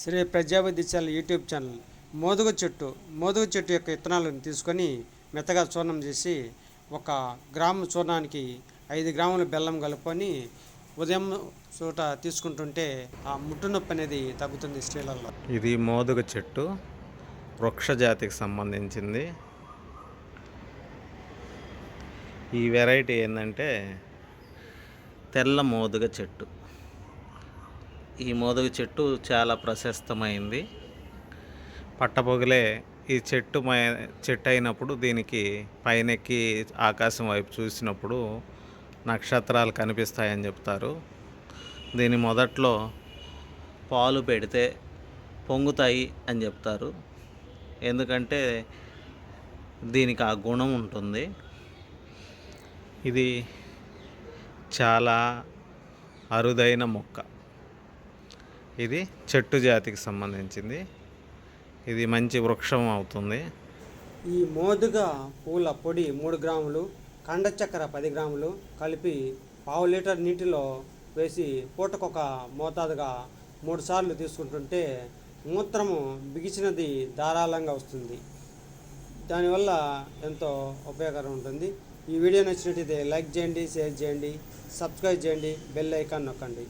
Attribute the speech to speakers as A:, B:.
A: Shri Prajapati channel YouTube channel. మోదుగ చెట్టు యొక్క విత్తనాలను తీసుకొని మెత్తగా చూర్ణం చేసి 1 గ్రాము చూర్ణానికి 5 గ్రాముల బెల్లం కలుపుకొని ఉదయం పూట తీసుకుంటుంటే ఆ ముట్టు నొప్పి అనేది తగ్గుతుంది స్త్రీలలో.
B: ఇది మోదుగ చెట్టు, వృక్ష జాతికి సంబంధించింది. ఈ వెరైటీ ఏంటంటే తెల్ల మోదుగ చెట్టు. ఈ మోదుగ చెట్టు చాలా ప్రశస్తమైంది. పట్టపొగలే ఈ చెట్టు అయినప్పుడు దీనికి పైనెక్కి ఆకాశం వైపు చూసినప్పుడు నక్షత్రాలు కనిపిస్తాయని చెప్తారు. దీని మొదట్లో పాలు పెడితే పొంగుతాయి అని చెప్తారు. ఎందుకంటే దీనికి ఆ గుణం ఉంటుంది. ఇది చాలా అరుదైన మొక్క. ఇది చెట్టు జాతికి సంబంధించింది. ఇది మంచి వృక్షం అవుతుంది.
A: ఈ మోదుగ పూల పొడి 3 గ్రాములు, కండ చక్కెర 10 గ్రాములు కలిపి 1/2 లీటర్ నీటిలో వేసి పూటకొక మోతాదుగా 3 సార్లు తీసుకుంటుంటే మూత్రము బిగిసినది ధారాళంగా వస్తుంది. దానివల్ల ఎంతో ఉపయోగకరం ఉంటుంది. ఈ వీడియో నచ్చినట్టయితే లైక్ చేయండి, షేర్ చేయండి, సబ్స్క్రైబ్ చేయండి, బెల్ ఐకాన్ నొక్కండి.